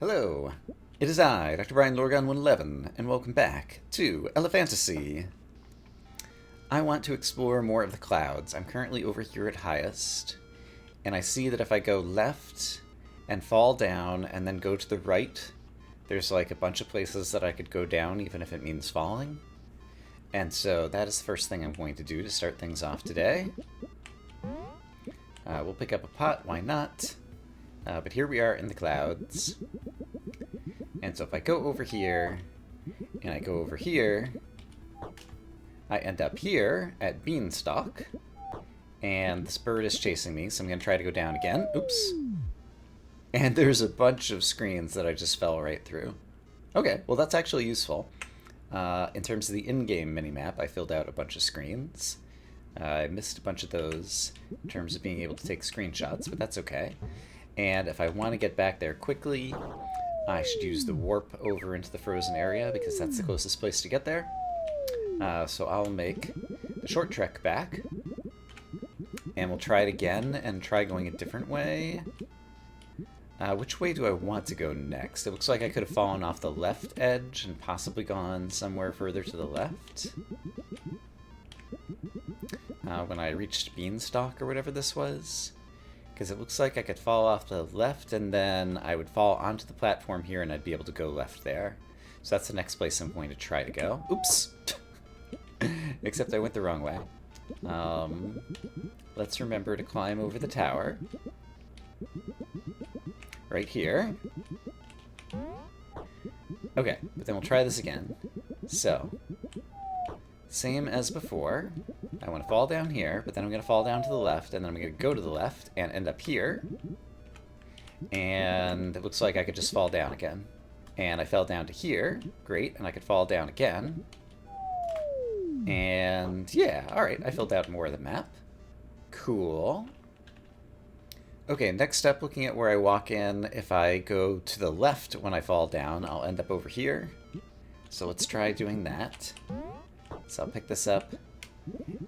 Hello, it is I, Dr. Brian Lorgon 111, and welcome back to Elephantasy. I want to explore more of the clouds. I'm currently over here at highest, and I see that if I go left and fall down and then go to the right, there's like a bunch of places that I could go down even if it means falling. And so that is the first thing I'm going to do to start things off today. We'll pick up a pot, why not? But here we are in the clouds. And so if I go over here, and I go over here, I end up here at Beanstalk. And this bird is chasing me, so I'm going to try to go down again. Oops. And there's a bunch of screens that I just fell right through. Okay, well that's actually useful. In terms of the in-game minimap, I filled out a bunch of screens. I missed a bunch of those in terms of being able to take screenshots, but that's okay. And if I want to get back there quickly, I should use the warp over into the frozen area because that's the closest place to get there. So I'll make the short trek back. And we'll try it again and try going a different way. Which way do I want to go next? It looks like I could have fallen off the left edge and possibly gone somewhere further to the left. When I reached Beanstalk or whatever this was. Because it looks like I could fall off the left and then I would fall onto the platform here and I'd be able to go left there. So that's the next place I'm going to try to go. Oops! Except I went the wrong way. Let's remember to climb over the tower. Right here. Okay, but then we'll try this again. So, same as before. I want to fall down here, but then I'm going to fall down to the left, and then I'm going to go to the left and end up here. And it looks like I could just fall down again. And I fell down to here. Great, and I could fall down again. And yeah, alright, I filled out more of the map. Cool. Okay, next up, looking at where I walk in, if I go to the left when I fall down, I'll end up over here. So let's try doing that. So I'll pick this up,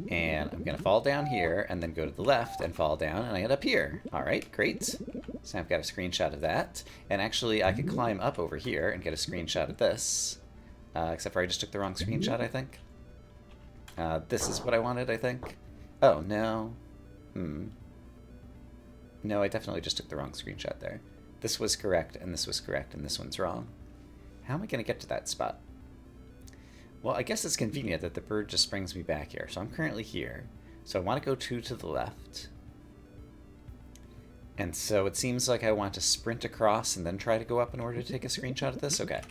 and I'm going to fall down here, and then go to the left and fall down, and I end up here. Alright, great. So I've got a screenshot of that. And actually, I could climb up over here and get a screenshot of this. Except for I just took the wrong screenshot, I think. This is what I wanted, I think. Oh, no. No, I definitely just took the wrong screenshot there. This was correct, and this was correct, and this one's wrong. How am I going to get to that spot? Well, I guess it's convenient that the bird just brings me back here. So I'm currently here. So I want to go two to the left. And so it seems like I want to sprint across and then try to go up in order to take a screenshot of this? Okay.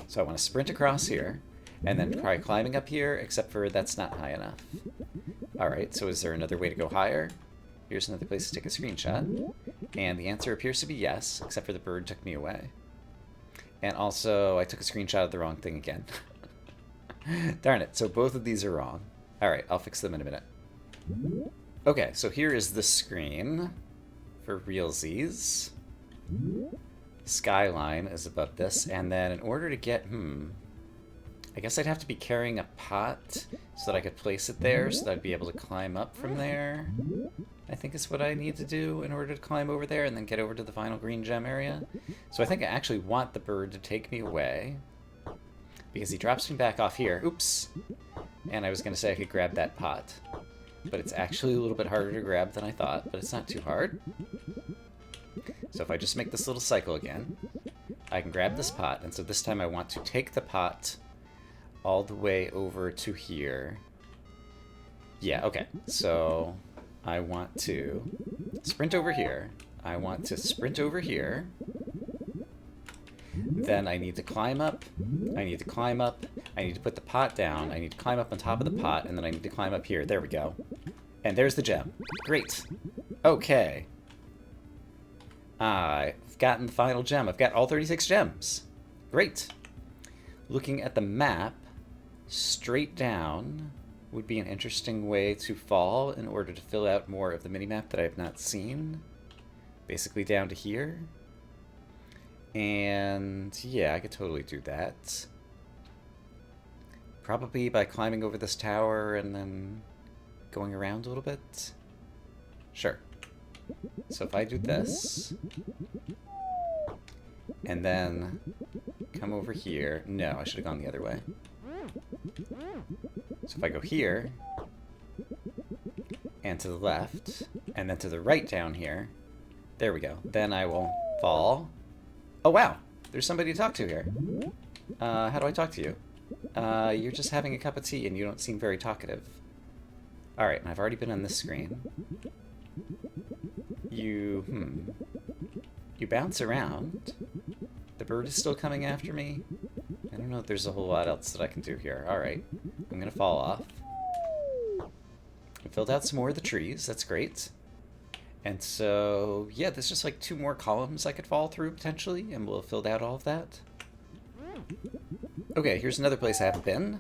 So I want to sprint across here, and then try climbing up here, except for that's not high enough. Alright, so is there another way to go higher? Here's another place to take a screenshot. And the answer appears to be yes, except for the bird took me away. And also, I took a screenshot of the wrong thing again. Darn it, so both of these are wrong. Alright, I'll fix them in a minute. Okay, so here is the screen for realsies. Skyline is above this, and then in order to get, I guess I'd have to be carrying a pot so that I could place it there, so that I'd be able to climb up from there. I think is what I need to do in order to climb over there and then get over to the final green gem area. So I think I actually want the bird to take me away, because he drops me back off here. Oops! And I was going to say I could grab that pot. But it's actually a little bit harder to grab than I thought, but it's not too hard. So if I just make this little cycle again, I can grab this pot, and so this time I want to take the pot all the way over to here. Yeah, okay. So I want to sprint over here. I want to sprint over here. Then I need to climb up. I need to climb up. I need to put the pot down. I need to climb up on top of the pot, and then I need to climb up here. There we go. And there's the gem. Great. Okay. I've gotten the final gem. I've got all 36 gems. Great. Looking at the map, straight down would be an interesting way to fall in order to fill out more of the minimap that I have not seen. Basically down to here. And yeah, I could totally do that. Probably by climbing over this tower and then going around a little bit. Sure. So if I do this, and then come over here. No, I should have gone the other way. So if I go here, and to the left, and then to the right down here, there we go. Then I will fall. Oh, wow. There's somebody to talk to here. How do I talk to you? You're just having a cup of tea and you don't seem very talkative. Alright, and I've already been on this screen. You bounce around. The bird is still coming after me. I don't know if there's a whole lot else that I can do here. Alright, I'm gonna fall off. I filled out some more of the trees, that's great. And so, yeah, there's just like 2 more columns I could fall through, potentially, and we'll have filled out all of that. Okay, here's another place I haven't been.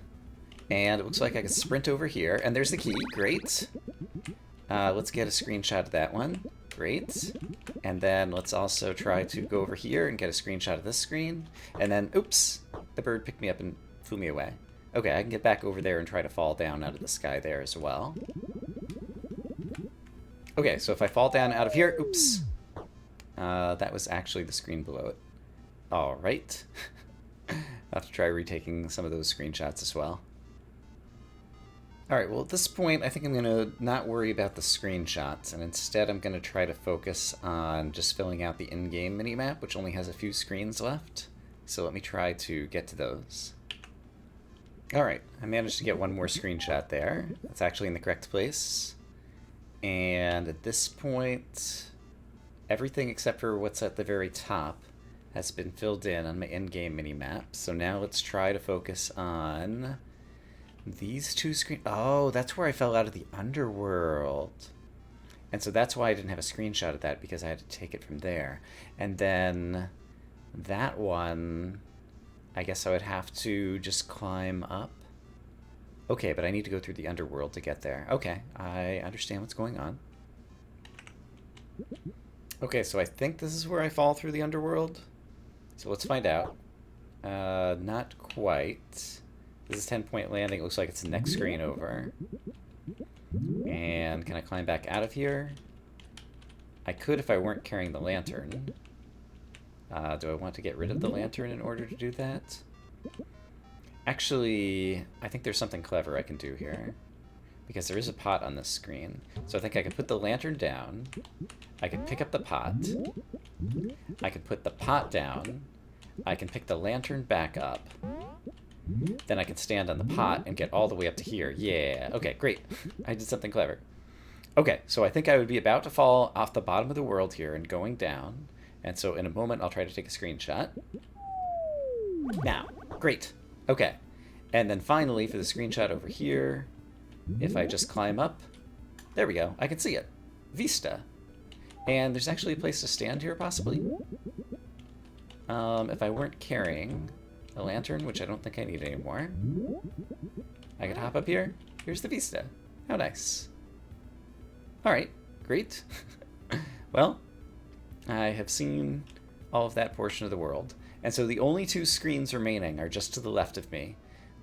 And it looks like I can sprint over here, and there's the key, great. Let's get a screenshot of that one, great. And then let's also try to go over here and get a screenshot of this screen. And then, oops, the bird picked me up and flew me away. Okay, I can get back over there and try to fall down out of the sky there as well. Okay, so if I fall down out of here, oops. That was actually the screen below it. Alright. I'll have to try retaking some of those screenshots as well. Alright, well at this point I think I'm going to not worry about the screenshots, and instead I'm going to try to focus on just filling out the in-game minimap, which only has a few screens left. So let me try to get to those. Alright, I managed to get one more screenshot there. That's actually in the correct place. And at this point, everything except for what's at the very top has been filled in on my in-game minimap. So now let's try to focus on these 2 screens. Oh, that's where I fell out of the underworld. And so that's why I didn't have a screenshot of that, because I had to take it from there. And then that one, I guess I would have to just climb up. Okay, but I need to go through the underworld to get there. Okay, I understand what's going on. Okay, so I think this is where I fall through the underworld. So let's find out. Not quite. This is 10-point landing. It looks like it's the next screen over. And can I climb back out of here? I could if I weren't carrying the lantern. Do I want to get rid of the lantern in order to do that? Actually, I think there's something clever I can do here. Because there is a pot on this screen. So I think I could put the lantern down. I could pick up the pot. I could put the pot down. I can pick the lantern back up. Then I can stand on the pot and get all the way up to here. Yeah, okay, great. I did something clever. Okay, so I think I would be about to fall off the bottom of the world here and going down. And so in a moment, I'll try to take a screenshot. Now, great. Okay, and then finally for the screenshot over here, if I just climb up, there we go, I can see it. Vista. And there's actually a place to stand here, possibly. If I weren't carrying a lantern, which I don't think I need anymore, I could hop up here. Here's the vista. How nice. Alright, great. Well, I have seen all of that portion of the world. And so the only 2 screens remaining are just to the left of me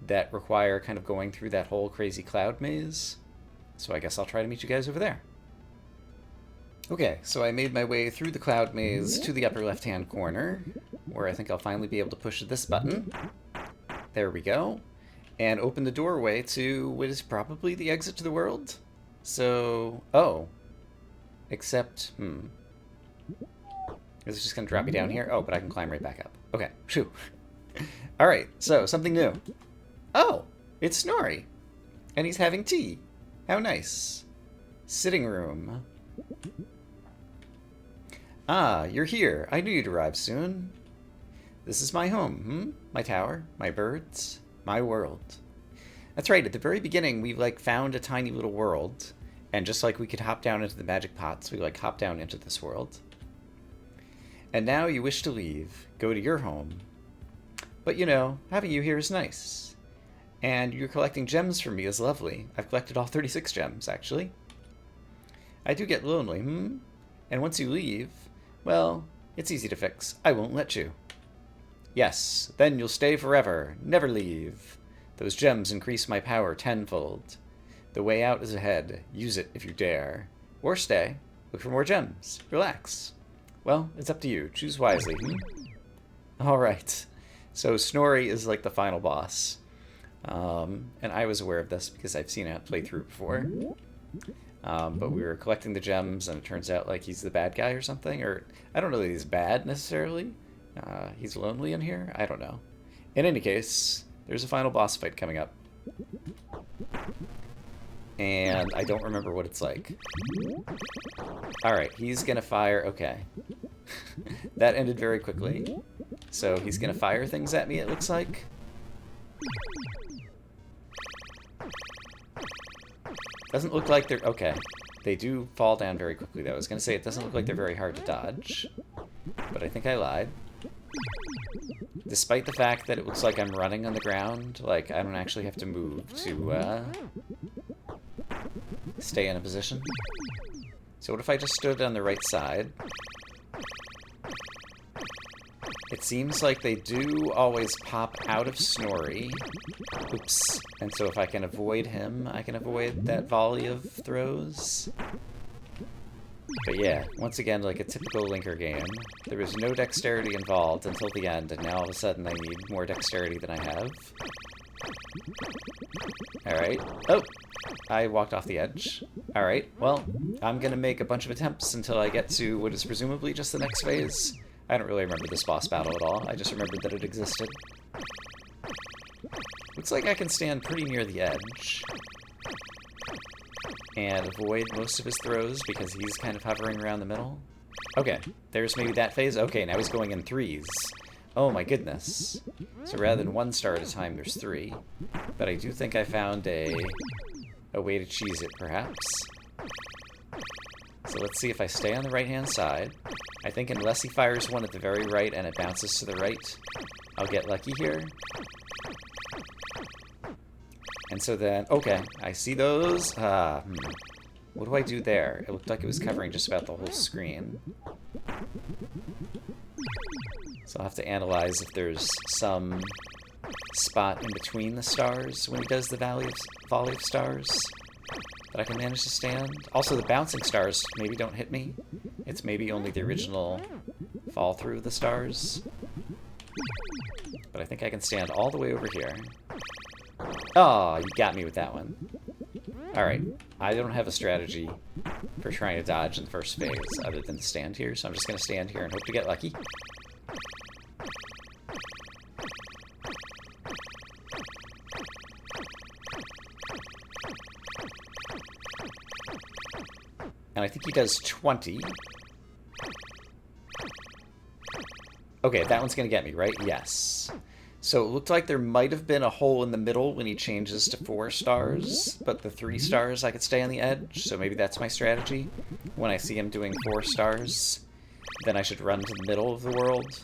that require kind of going through that whole crazy cloud maze. So I guess I'll try to meet you guys over there. Okay, so I made my way through the cloud maze to the upper left-hand corner, where I think I'll finally be able to push this button. There we go. And open the doorway to what is probably the exit to the world. So, oh. Except, Is it just going to drop me down here? Oh, but I can climb right back up. Okay, phew. Alright, so, something new. Oh, it's Snorri. And he's having tea. How nice. Sitting room. Ah, you're here. I knew you'd arrive soon. This is my home, My tower, my birds, my world. That's right, at the very beginning, we, found a tiny little world. And just like we could hop down into the magic pots, we, hop down into this world. And now you wish to leave, go to your home. But, having you here is nice. And you're collecting gems from me is lovely. I've collected all 36 gems, actually. I do get lonely, And once you leave, well, it's easy to fix. I won't let you. Yes, then you'll stay forever, never leave. Those gems increase my power tenfold. The way out is ahead. Use it if you dare. Or stay. Look for more gems. Relax. Well, it's up to you. Choose wisely. Alright. So Snorri is like the final boss. And I was aware of this because I've seen it play through before. But we were collecting the gems, and it turns out like he's the bad guy or something. Or I don't know that he's bad necessarily. He's lonely in here. I don't know. In any case, there's a final boss fight coming up. And I don't remember what it's like. Alright, he's gonna fire... Okay. That ended very quickly. So he's gonna fire things at me, it looks like. Doesn't look like they're... Okay. They do fall down very quickly, though. I was gonna say, it doesn't look like they're very hard to dodge. But I think I lied. Despite the fact that it looks like I'm running on the ground, like, I don't actually have to move to, stay in a position. So what if I just stood on the right side? It seems like they do always pop out of Snorri. Oops. And so if I can avoid him, I can avoid that volley of throws. But yeah, once again, like a typical Linker game, there was no dexterity involved until the end, and now all of a sudden I need more dexterity than I have. Alright. Oh! I walked off the edge. Alright, well, I'm gonna make a bunch of attempts until I get to what is presumably just the next phase. I don't really remember this boss battle at all, I just remembered that it existed. Looks like I can stand pretty near the edge. And avoid most of his throws because he's kind of hovering around the middle. Okay, there's maybe that phase. Okay, now he's going in threes. Oh my goodness. So rather than 1 star at a time, there's 3. But I do think I found a way to cheese it, perhaps. So let's see if I stay on the right-hand side. I think unless he fires one at the very right and it bounces to the right, I'll get lucky here. And so then, okay, I see those. What do I do there? It looked like it was covering just about the whole screen. So I'll have to analyze if there's some spot in between the stars when he does the volley of stars that I can manage to stand. Also, the bouncing stars maybe don't hit me. It's maybe only the original fall through of the stars. But I think I can stand all the way over here. Oh, you got me with that one. Alright, I don't have a strategy for trying to dodge in the first phase other than to stand here, so I'm just going to stand here and hope to get lucky. And I think he does 20. Okay, that one's going to get me, right? Yes. So it looked like there might have been a hole in the middle when he changes to 4 stars, but the 3 stars I could stay on the edge, so maybe that's my strategy. When I see him doing 4 stars, then I should run to the middle of the world,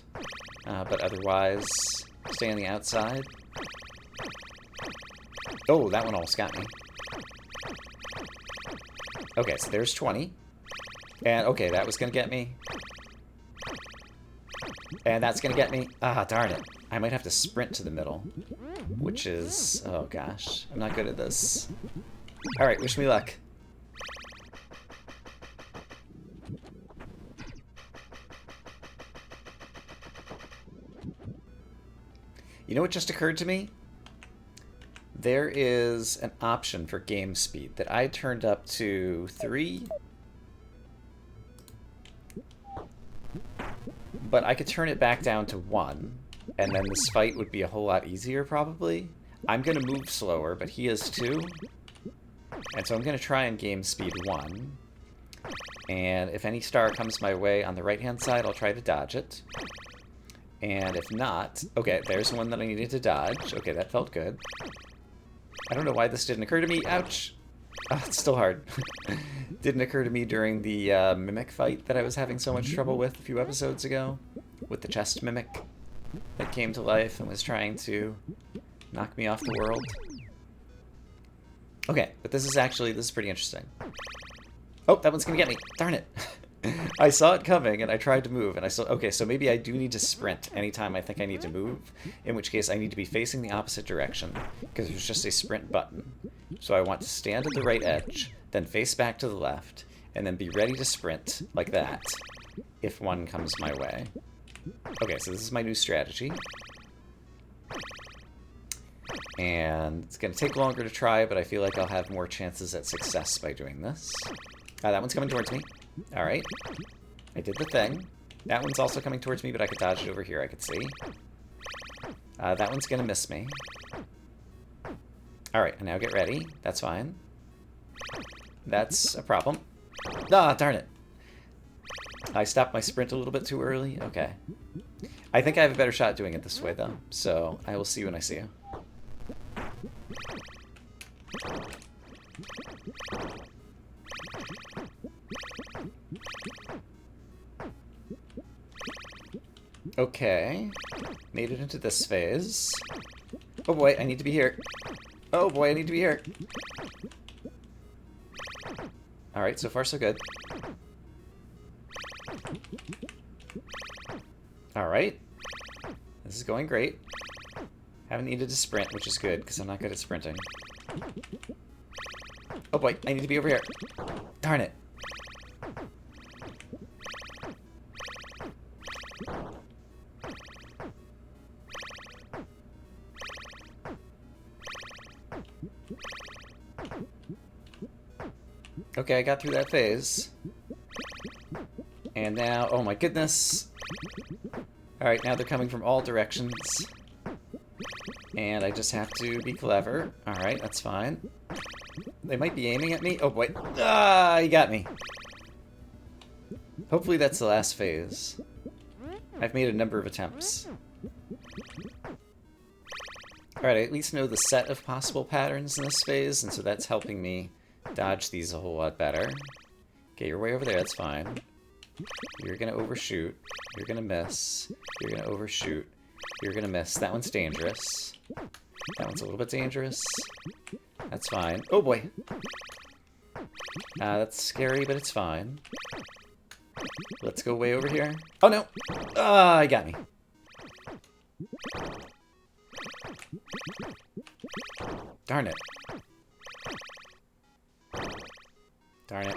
but otherwise stay on the outside. Oh, that one almost got me. Okay, so there's 20. And, okay, that was going to get me. And that's going to get me. Ah, darn it. I might have to sprint to the middle. Which is... Oh, gosh. I'm not good at this. Alright, wish me luck. You know what just occurred to me? There is an option for game speed that I turned up to 3. But I could turn it back down to 1. And then this fight would be a whole lot easier, probably. I'm going to move slower, but he is too. And so I'm going to try and game speed 1. And if any star comes my way on the right-hand side, I'll try to dodge it. And if not... Okay, there's one that I needed to dodge. Okay, that felt good. I don't know why this didn't occur to me. Ouch! Oh, it's still hard. Didn't occur to me during the mimic fight that I was having so much trouble with a few episodes ago. With the chest mimic that came to life and was trying to knock me off the world. Okay, but this is pretty interesting. Oh, that one's gonna get me. Darn it. I saw it coming and I tried to move and I still... Okay, so maybe I do need to sprint anytime I think I need to move, in which case I need to be facing the opposite direction, because there's just a sprint button. So I want to stand at the right edge, then face back to the left, and then be ready to sprint, like that, if one comes my way. Okay, so this is my new strategy. And it's going to take longer to try, but I feel like I'll have more chances at success by doing this. That one's coming towards me. Alright. I did the thing. That one's also coming towards me, but I could dodge it over here, I could see. That one's going to miss me. Alright, and now get ready. That's fine. That's a problem. Ah, darn it. I stopped my sprint a little bit too early. Okay. I think I have a better shot doing it this way, though. So, I will see you when I see you. Okay. Made it into this phase. Oh boy, I need to be here. Oh boy, I need to be here. Alright, so far so good. Alright. This is going great. Haven't needed to sprint, which is good, because I'm not good at sprinting. Oh boy, I need to be over here. Darn it. Okay, I got through that phase. And now, oh my goodness. Alright, now they're coming from all directions. And I just have to be clever. Alright, that's fine. They might be aiming at me. Oh boy. Ah, he got me. Hopefully that's the last phase. I've made a number of attempts. Alright, I at least know the set of possible patterns in this phase, and so that's helping me dodge these a whole lot better. Okay, you're way over there, that's fine. You're gonna overshoot. You're gonna miss. You're gonna overshoot. You're gonna miss. That one's dangerous. That one's a little bit dangerous. That's fine. Oh boy! That's scary, but it's fine. Let's go way over here. Oh no! Ah, he got me. Darn it. Darn it.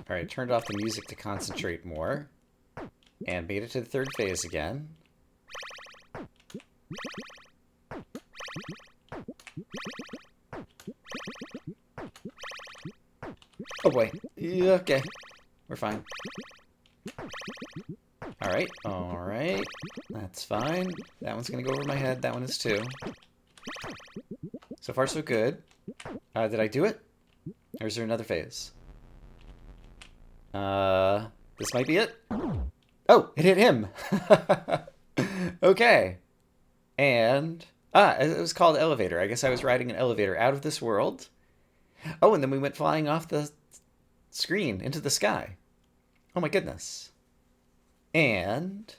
Alright, turned off the music to concentrate more. And made it to the third phase again. Oh boy. Yeah, okay. We're fine. Alright, alright. That's fine. That one's gonna go over my head. That one is too. So far so good. Did I do it? Or is there another phase? This might be it. Oh, it hit him. Okay. And, it was called Elevator. I guess I was riding an elevator out of this world. Oh, and then we went flying off the screen into the sky. Oh my goodness. And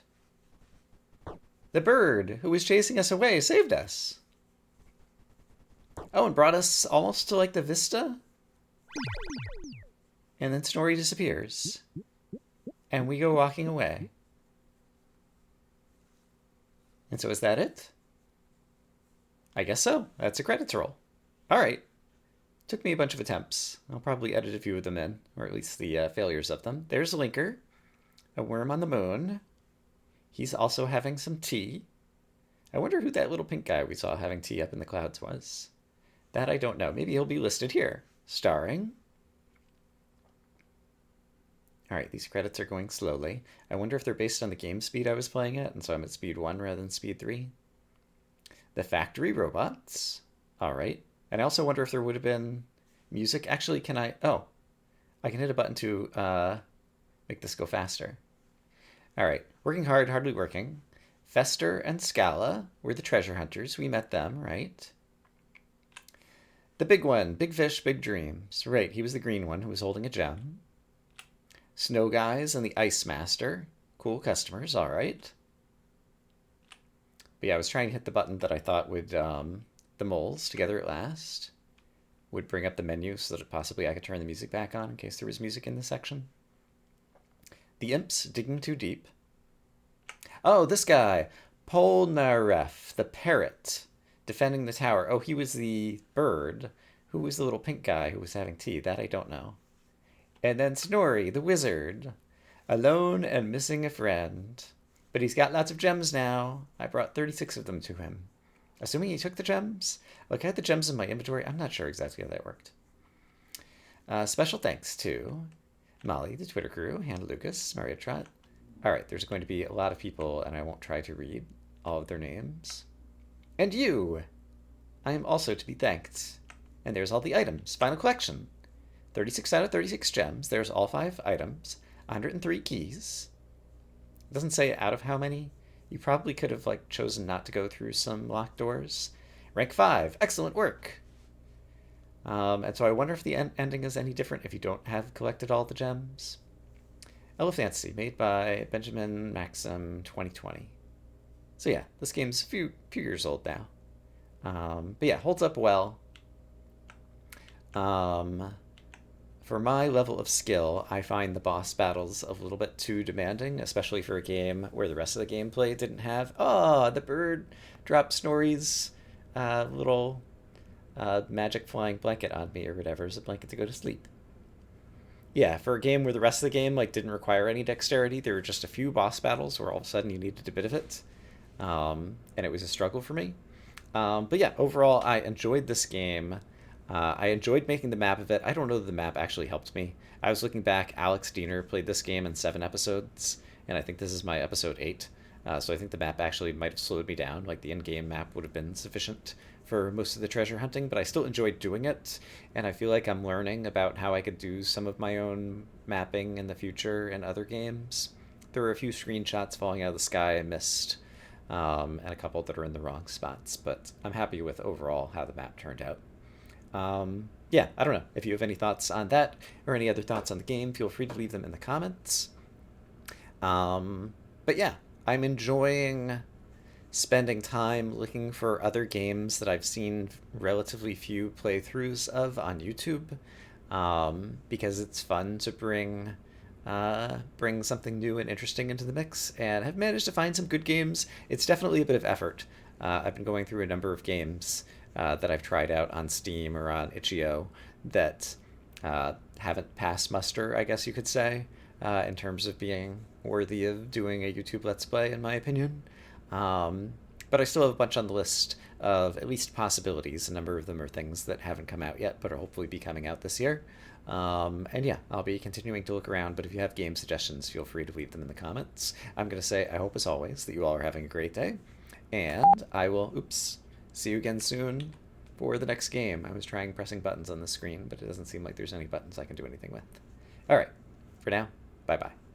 the bird who was chasing us away saved us. Oh, and brought us almost to like the vista. And then Snorri disappears. And we go walking away. And so is that it? I guess so. That's a credits roll. Alright. Took me a bunch of attempts. I'll probably edit a few of them in, or at least the failures of them. There's Linker, a worm on the moon. He's also having some tea. I wonder who that little pink guy we saw having tea up in the clouds was. That I don't know. Maybe he'll be listed here. Starring Alright, these credits are going slowly. I wonder if they're based on the game speed I was playing at, and so I'm at speed 1 rather than speed 3. The factory robots. Alright. And I also wonder if there would have been music. Actually, can I... Oh, I can hit a button to make this go faster. Alright, working hard, hardly working. Fester and Scala were the treasure hunters. We met them, right? The big one, big fish, big dreams. Right, he was the green one who was holding a gem. Snow Guys and the Ice Master. Cool customers, all right. But yeah, I was trying to hit the button that I thought would, the moles together at last, would bring up the menu so that possibly I could turn the music back on in case there was music in this section. The Imps digging too deep. Oh, this guy. Polnareff, the parrot, defending the tower. Oh, he was the bird. Who was the little pink guy who was having tea? That I don't know. And then Snorri, the wizard, alone and missing a friend. But he's got lots of gems now. I brought 36 of them to him. Assuming he took the gems? Look, I had the gems in my inventory. I'm not sure exactly how that worked. Special thanks to Molly, the Twitter crew, Hannah Lucas, Maria Trott. All right, there's going to be a lot of people, and I won't try to read all of their names. And you! I am also to be thanked. And there's all the items. Final collection. 36 out of 36 gems. There's all 5 items. 103 keys. It doesn't say out of how many. You probably could have chosen not to go through some locked doors. Rank 5. Excellent work. And so I wonder if the ending is any different if you don't have collected all the gems. Elephantasy, made by Benjamin Maxim 2020. So yeah, this game's a few years old now. But yeah, holds up well. For my level of skill, I find the boss battles a little bit too demanding, especially for a game where the rest of the gameplay didn't have... Oh, the bird dropped Snorri's little magic flying blanket on me or whatever as a blanket to go to sleep. Yeah, for a game where the rest of the game didn't require any dexterity, there were just a few boss battles where all of a sudden you needed a bit of it. And it was a struggle for me. But yeah, overall, I enjoyed this game. I enjoyed making the map of it. I don't know that the map actually helped me. I was looking back, Alex Diener played this game in 7 episodes, and I think this is my episode 8. So I think the map actually might have slowed me down. The in-game map would have been sufficient for most of the treasure hunting, but I still enjoyed doing it, and I feel like I'm learning about how I could do some of my own mapping in the future in other games. There were a few screenshots falling out of the sky I missed, and a couple that are in the wrong spots, but I'm happy with overall how the map turned out. Yeah, I don't know. If you have any thoughts on that or any other thoughts on the game, feel free to leave them in the comments. But yeah, I'm enjoying spending time looking for other games that I've seen relatively few playthroughs of on YouTube, because it's fun to bring something new and interesting into the mix, and I've managed to find some good games. It's definitely a bit of effort. I've been going through a number of games that I've tried out on Steam or on itch.io that haven't passed muster, I guess you could say, in terms of being worthy of doing a YouTube Let's Play, in my opinion. But I still have a bunch on the list of at least possibilities. A number of them are things that haven't come out yet, but will hopefully be coming out this year. And yeah, I'll be continuing to look around, but if you have game suggestions, feel free to leave them in the comments. I'm going to say, I hope as always that you all are having a great day, and I will, see you again soon for the next game. I was trying pressing buttons on the screen, but it doesn't seem like there's any buttons I can do anything with. All right, for now, bye-bye.